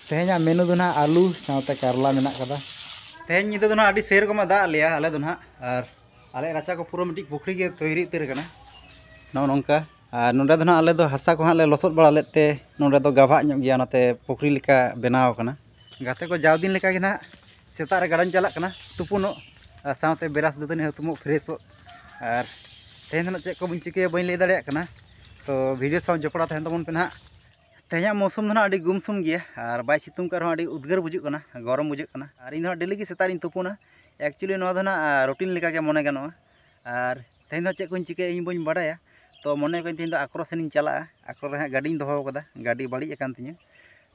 तेहना मेनू दो ना आलू साथे करला मेना कदा तेहन निदा दो ना आडी सेर को मा दा लिया आले दो ना और आले राचा को पूरा मिट्टी पुखरी के तैयारी उतर कना नो नोंका और नोंडे दो ना आले दो हासा को हाले लसोद बड़ा लेते नोंडे दो गाभा ᱧᱚᱜ ᱜᱮᱭᱟ नाते पुखरी लेका बनाव कना गाते को जाव दिन लेका गे ना सेता रे गाड़ान चला कना तुपुनो साथे बेरास दतनी हतुमो फ्रेशो और तेहन ना चेक को बन चिके बन ले दाड़े कना तो वीडियो साउ जपड़ा तहन तबन पे ना तेहना मौसम दो ना आडी गुमसुम गया और बाय सितुंग कर आडी उद्गार बुजुग कना गरम बुजुग कना और इन डेली के सेता रिन तुपुना एक्चुअली नो दो ना रूटीन लेका के मने गानो और तेहन चेक को चिके इन बन बाड़ाया तो मने को तेहन आक्रो सेनिन चला आक्रो रे गाड़ी दोहो कदा गाड़ी बाड़ी अकान तिया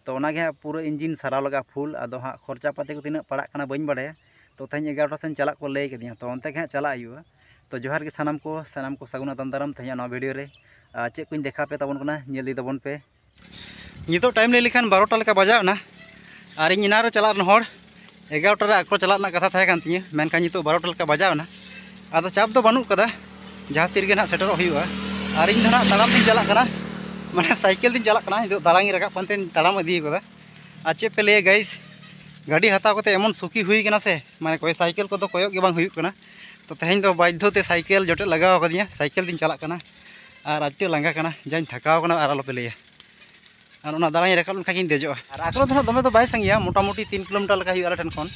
तो ओनागे पूरा इंजिन साराव लगा फुल आदो हाँ खर्चा पाती को तीना पड़ा कना बन बाड़ाया तो तेहन 11टा सेन चला को लई कदिया तो ओनते के चला हुआ तो जोहार के सानाम को सागुन आदान दाराम तेहन ना वीडियो रे चेक को देखा पे तबन कना नेल दी तबन पे नितो टाइम ले लिखान 12टा लेका बजाव ना और इन इना रे चला रन हर 11टा रे आक्रो चला ना कथा थाहे कान तिया मेनखान नितो 12टा लेका बजाव ना आदो चाप दो बानु कदा जहाँ तीर गे ना सेटर हुआ और इन ना तालाम दिन चला कना माने साइकिल दिन चला कना नितो दालांगी रका पंते तालाम इदी कदा आ चे पे ले गाइस गाड़ी हताव कते एमन सुखी हुई कना से माने कोई साइकिल को तो कोयक के बांग हुई कना तो तेहन दो बाध्यते साइकिल जोटे लगाव कदिया साइकिल दिन चला कना और आज लांगा कना जान थकाव कना और आलोपे लैया और ओना दालांगी रकाब लखा देजो और आक्रो दो दमे तो बाय संगिया मोटामुटी 3 किलोमीटर लगा हुई आले ठन खन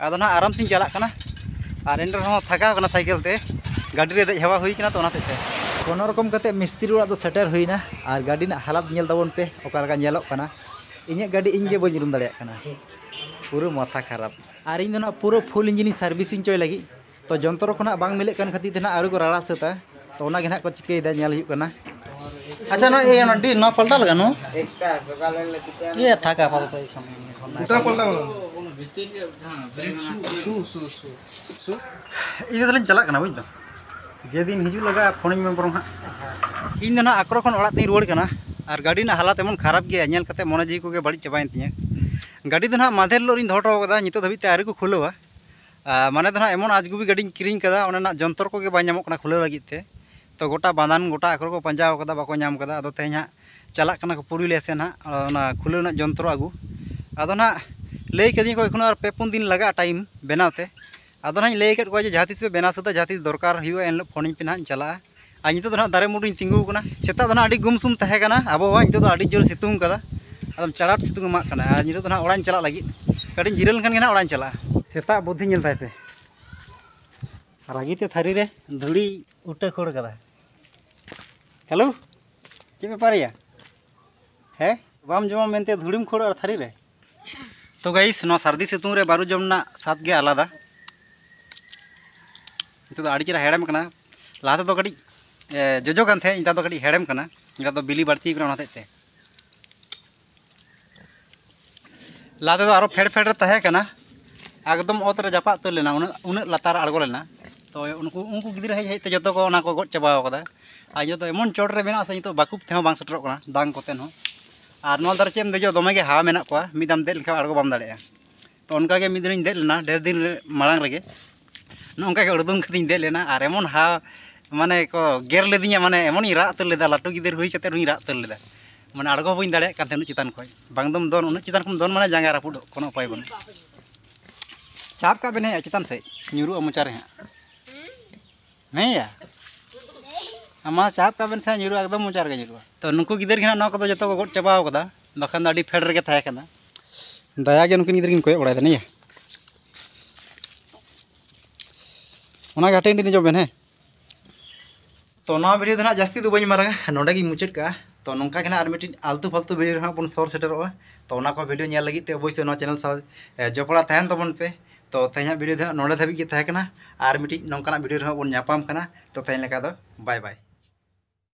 आदो ना आराम सिन चला कना और एंडर हो थकाव कना साइकिल ते गाड़ी रे देज हेवा हुई कना तो ओनाते कोनो रकम कते मिस्त्री ओड़ा दो सेटर हुईना और गाड़ी ना हालत नेल तबन पे ओका लगा नेलोक कना इᱧᱟᱹᱜ गाड़ी ᱤᱧ ᱜᱮ ᱵᱟᱹᱧ ᱨᱩᱢ ᱫᱟᱲᱮᱭᱟᱜ ᱠᱟᱱᱟ पूरा माथा खराब और इन पूरा फुल इंजिन सार्विसिंग चोय लगी तो जंतर को बांग मिले कान खातिर ते आरु को राड़ा सता तो ओना गे ना को चिकेदा नेल हुई कना अच्छा नो ए डी नो पलटा लगा नो एकटा गगाले ले चिके ये थाका पाता उटा पलटा भीतर के हां सु इदे दलन चला कना बुझ दो जे दिन हिजु लगा फोन में बरम हा इन ना आक्रो खन ओड़ा ती रोड कना और गाड़ी ना हालत एमन खराब गया नेल कते मने जी को गे बड़ी चबाइन तिया गाड़ी दो ना माधेर लो इन धोटो कदा नितो धबी ते आरि को खुलवा माने दो ना एमन आजगुबी गाड़ी किरिंग कदा ओना ना जंतर को गे बा नामक कना खुले लगी ते तो गोटा बांधान गोटा आक्रो को पंजाव कदा बाको नाम कदा अदो तेहना चला कना को पुरुलिया से ना ओना खुले ना जंतर आगु अदो ना लई कदी को एखनो 2-4 दिन लगा टाइम बनाते अदो ना लई कट को जे जहातिस पे बना सदा जहातिस दरकार हुआ एन फोन पे ना चला आ नितो दो ना दारे मुडुन तिंगु कना सेता दो ना आडी गुमसुम तहे कना अबो वा नितो दो आडी जोर सितुंग कदा अदम चलाट सितुंग मा कना आ नितो दो ना ओड़ान चला लगी कडिन जिरल खान गे ना ओड़ान चला सेता बुद्धि नेल ताय पे रागीते थारी रे धुड़ी उठे खोड़ कदा हेलो चे बेपारिया है बाम जमा मेनते धुड़ीम खोड़ और थारी रे तो गाइस नो सर्दी सितुंग रे बारु जमना सात गे आलादा नितो दो आडी चरा हेड़म कना लाते तो कड़ी जोजो कान थे इता तो कड़ी हेड़म कना इता तो बिली बाड़ती कना ओनाते ते लाते तो आरो फेड़ फेड़ तहे कना एकदम ओत रे जापा तो लेना उन लातार आड़गो लेना तो उनको गिदिर हेज हेते जतो को ओना को गट चबाव कदा आ जो तो एमन चोट रे मेना से तो बाकुप थे बांग सटरो कना डांग कोतेन हो और नो दर चेम देजो दमे गे हा मेना को मिदाम दे लखा आड़गो बाम दाड़ेया तो उनका गे मिदिन दे लेना डेढ़ दिन मांग रेगे नोंका के उड़दुम खदिन दे लेना और एमन हा माने को गेर लेदिया माने एमन रा तर लेदा लाटू गिदिर हुई कते रुई रा तर लेदा माने आड़गो बइन दाड़े कान तेनु चितान खय बांगदम दोन उन चितान खम दोन माने जांगा रापुड कोनो उपाय बन चाप का बने चितान से न्यूरु मोचा रे नहीं या अमा चाप का बन से न्यूरु एकदम मोचा रे न्यूरु तो नुको गिदिर घना न को जतो को गट चबाव कदा बखान दाडी फेड रे थाया कना दया गे नुकिन गिदिर गिन कोय ओड़ाय दने या ओना घाटे इन जो बेन है तो ना वीडियो ना जास्ती तो बी मारा नोडे गी मुचाद का तो नौका के और मिट्टी आलतू फालतू वीडियो हाँ बन सर सेटरोगा तो को वीडियो नेल लगी अवश्य चैनल सा जपड़ा तहन तबन पे तो तेहना वीडियो नोडे धाबी के तहकना और मिट्टी नौकाना वीडियो बन नापाम कना तो तेहन लेका दो बाय बाय।